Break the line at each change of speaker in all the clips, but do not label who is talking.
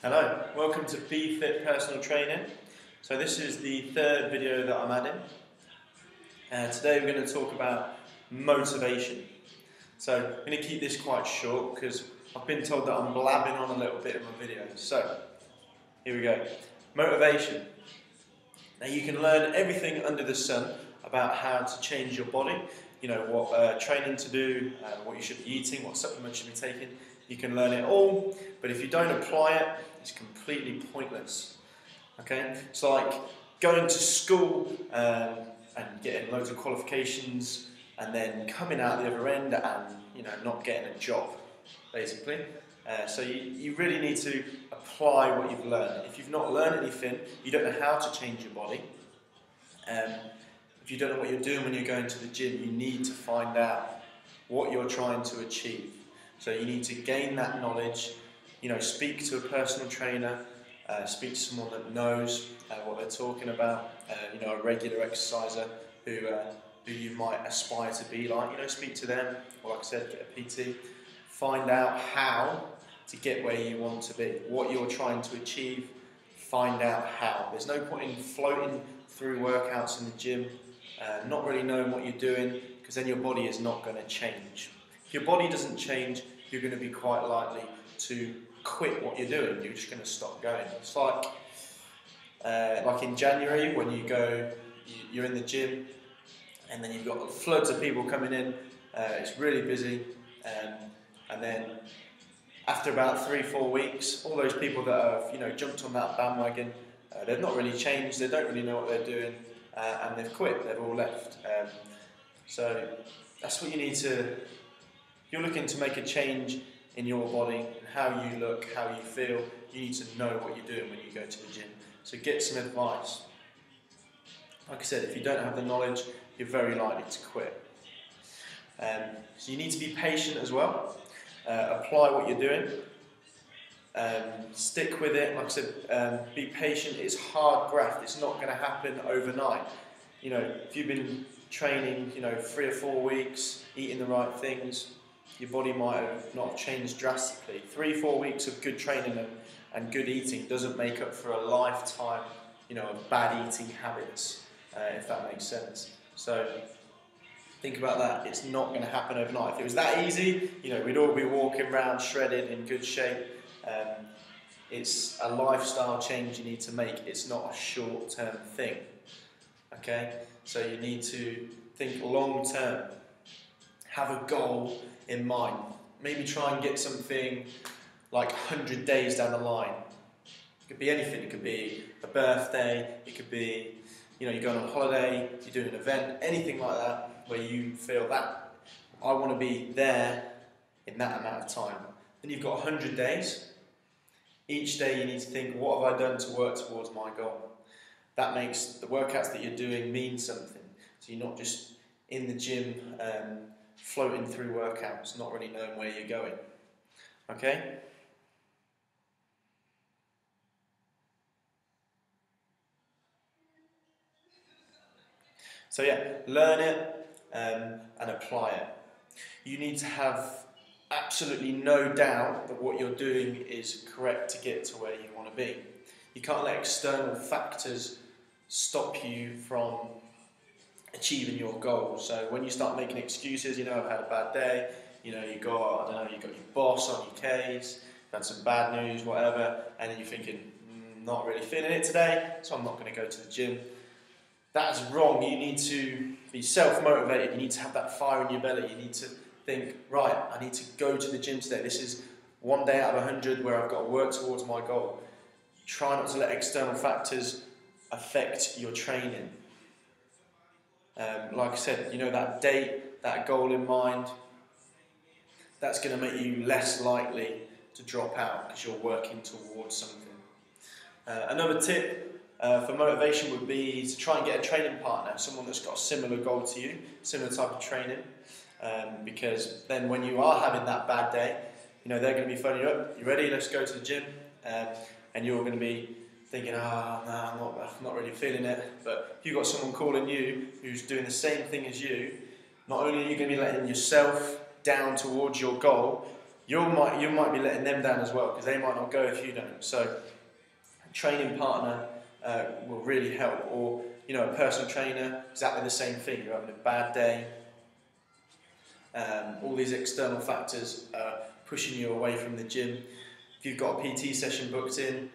Hello, welcome to BEfit personal training. So this is the third video that I'm adding. Today we're going to talk about motivation. So I'm going to keep this quite short because I've been told that I'm blabbing on a little bit in my videos. So here we go. Motivation. Now you can learn everything under the sun about how to change your body. You know, what training to do, what you should be eating, what supplements you should be taking. You can learn it all, but if you don't apply it, it's completely pointless. Okay? It's like going to school and getting loads of qualifications and then coming out the other end and not getting a job, basically. So you really need to apply what you've learned. If you've not learned anything, you don't know how to change your body. If you don't know what you're doing when you're going to the gym, you need to find out what you're trying to achieve. So you need to gain that knowledge, speak to a personal trainer, speak to someone that knows what they're talking about, a regular exerciser who you might aspire to be like, speak to them, or like I said, get a PT, find out how to get where you want to be, what you're trying to achieve, find out how. There's no point in floating through workouts in the gym, not really knowing what you're doing, because then your body is not going to change. If your body doesn't change, you're going to be quite likely to quit what you're doing. You're just going to stop going. It's like in January when you're in the gym, and then you've got floods of people coming in. It's really busy, and then after about 3-4 weeks, all those people that have jumped on that bandwagon, they've not really changed. They don't really know what they're doing, and they've quit. They've all left. So that's what you need to. If you're looking to make a change in your body and how you look, how you feel, you need to know what you're doing when you go to the gym. So get some advice. Like I said, if you don't have the knowledge, you're very likely to quit. So you need to be patient as well. Apply what you're doing. Stick with it. Like I said, be patient. It's hard graft. It's not going to happen overnight. If you've been training, 3 or 4 weeks, eating the right things, your body might have not changed drastically. 3-4 weeks of good training and good eating doesn't make up for a lifetime, of bad eating habits, if that makes sense. So think about that. It's not going to happen overnight. If it was that easy, we'd all be walking around shredded in good shape. It's a lifestyle change you need to make. It's not a short-term thing. Okay? So you need to think long-term. Have a goal in mind. Maybe try and get something like 100 days down the line. It could be anything. It could be a birthday. It could be, you're going on holiday, you're doing an event, anything like that, where you feel that I want to be there in that amount of time. Then you've got 100 days. Each day you need to think, what have I done to work towards my goal? That makes the workouts that you're doing mean something. So you're not just in the gym floating through workouts, not really knowing where you're going. Okay? So yeah, learn it and apply it. You need to have absolutely no doubt that what you're doing is correct to get to where you want to be. You can't let external factors stop you from achieving your goals. So when you start making excuses, I've had a bad day, you got your boss on your case, you've had some bad news, whatever, and then you're thinking, not really feeling it today, so I'm not going to go to the gym. That is wrong. You need to be self-motivated. You need to have that fire in your belly. You need to think, right, I need to go to the gym today. This is 1 day out of 100 where I've got to work towards my goal. Try not to let external factors affect your training. Like I said, that date, that goal in mind, that's going to make you less likely to drop out because you're working towards something. Another tip for motivation would be to try and get a training partner, someone that's got a similar goal to you, similar type of training, because then when you are having that bad day, they're going to be phoning you up, you ready, let's go to the gym, and you're going to be thinking, no, I'm not really feeling it. But if you've got someone calling you who's doing the same thing as you, not only are you going to be letting yourself down towards your goal, you might be letting them down as well, because they might not go if you don't. So a training partner will really help. Or, you know, a personal trainer, exactly the same thing. You're having a bad day. All these external factors are pushing you away from the gym. If you've got a PT session booked in,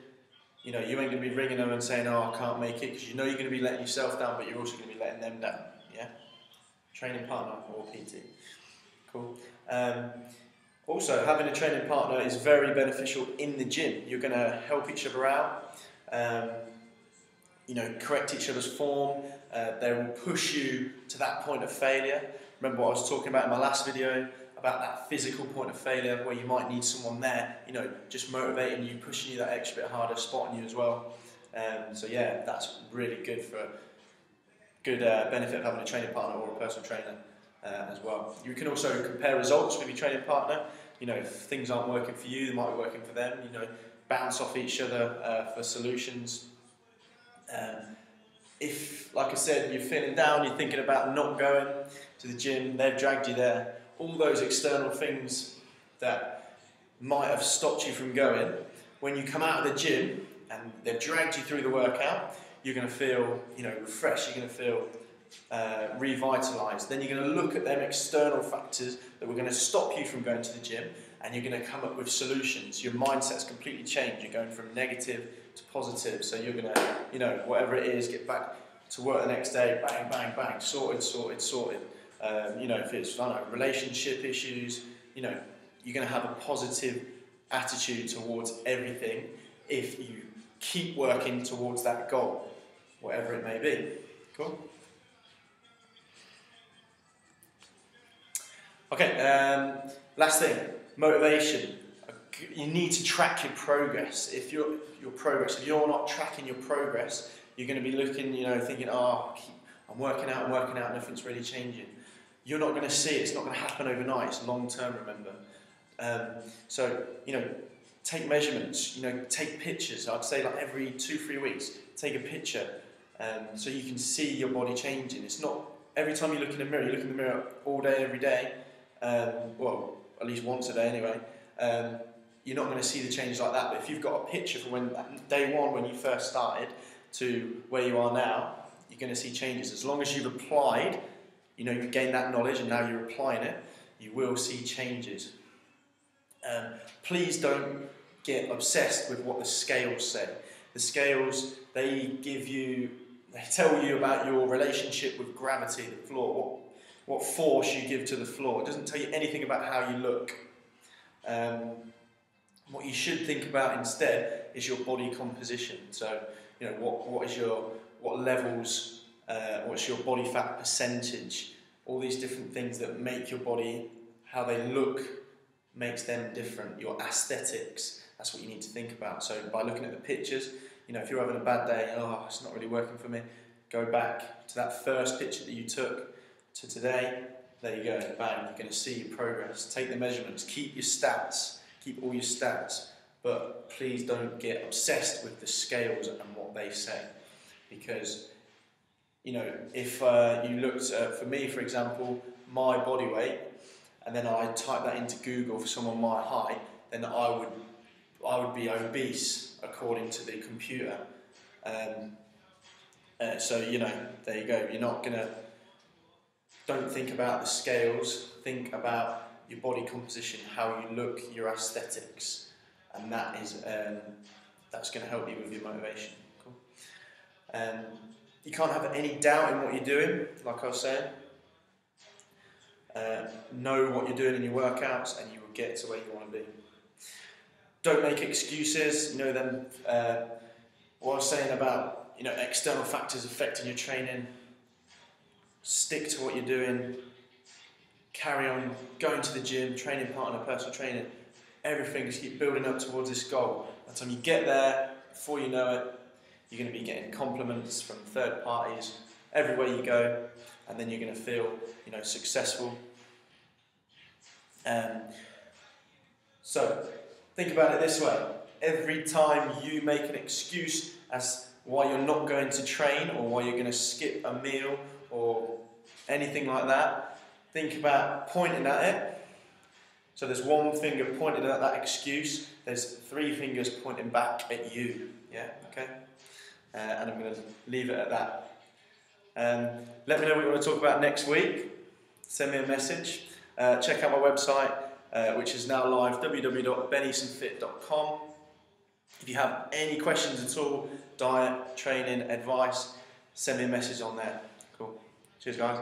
you know, you ain't going to be ringing them and saying, oh, I can't make it, because you know you're going to be letting yourself down, but you're also going to be letting them down. Yeah? Training partner or PT. Cool. Also, having a training partner is very beneficial in the gym. You're going to help each other out, you know, correct each other's form. They will push you to that point of failure. Remember what I was talking about in my last video, about that physical point of failure where you might need someone there, you know, just motivating you, pushing you that extra bit harder, spotting you as well. So yeah, that's really good for good benefit of having a training partner or a personal trainer as well. You can also compare results with your training partner. You know, if things aren't working for you, they might be working for them. You know, bounce off each other for solutions. If, like I said, you're feeling down, you're thinking about not going to the gym, they've dragged you there, all those external things that might have stopped you from going, when you come out of the gym and they've dragged you through the workout, you're going to feel, you know, refreshed, you're going to feel revitalised. Then you're going to look at them external factors that were going to stop you from going to the gym, and you're going to come up with solutions. Your mindset's completely changed. You're going from negative to positive. So you're going to, you know, whatever it is, get back to work the next day, bang, bang, bang, sorted, sorted, sorted. You know, if it's, I don't know, relationship issues, you know, you're going to have a positive attitude towards everything if you keep working towards that goal, whatever it may be. Cool? Okay, last thing, motivation. You need to track your progress. If you're not tracking your progress, you're going to be looking, you know, thinking, oh, I'm working out, nothing's really changing. You're not going to see it. It's not going to happen overnight. It's long term, remember. So, you know, take measurements. You know, take pictures. I'd say like every 2-3 weeks, take a picture, so you can see your body changing. It's not every time you look in the mirror. You look in the mirror all day, every day. Well, at least once a day anyway. You're not going to see the changes like that. But if you've got a picture from day one when you first started to where you are now, you're going to see changes. As long as you've applied, you know, you've gained that knowledge and now you're applying it, you will see changes. Please don't get obsessed with what the scales say. The scales, they tell you about your relationship with gravity, the floor, what force you give to the floor. It doesn't tell you anything about how you look. What you should think about instead is your body composition. So, you know, what levels, what's your body fat percentage, all these different things that make your body, how they look, makes them different. Your aesthetics, that's what you need to think about. So by looking at the pictures, you know, if you're having a bad day, oh, it's not really working for me, go back to that first picture that you took to today. There you go, bang, you're going to see your progress. Take the measurements, keep your stats, keep all your stats, but please don't get obsessed with the scales and what they say. Because, you know, if you looked at, for me, for example, my body weight, and then I type that into Google for someone my height, then I would be obese according to the computer. So, you know, there you go. You're not gonna. Don't think about the scales. Think about your body composition, how you look, your aesthetics, and that is that's going to help you with your motivation. Cool. You can't have any doubt in what you're doing, like I was saying. Know what you're doing in your workouts and you will get to where you want to be. Don't make excuses. You know them. What I was saying about, you know, external factors affecting your training. Stick to what you're doing. Carry on going to the gym, training partner, personal training. Everything, just keep building up towards this goal. By the time you get there, before you know it, you're going to be getting compliments from third parties everywhere you go, and then you're going to feel, you know, successful. So think about it this way: every time you make an excuse as why you're not going to train or why you're going to skip a meal or anything like that, think about pointing at it So there's one finger pointed at that excuse, there's 3 fingers pointing back at you. Yeah, okay? And I'm going to leave it at that. Let me know what you want to talk about next week. Send me a message. Check out my website, which is now live, www.beneasonfit.com. If you have any questions at all, diet, training, advice, send me a message on there. Cool. Cheers, guys.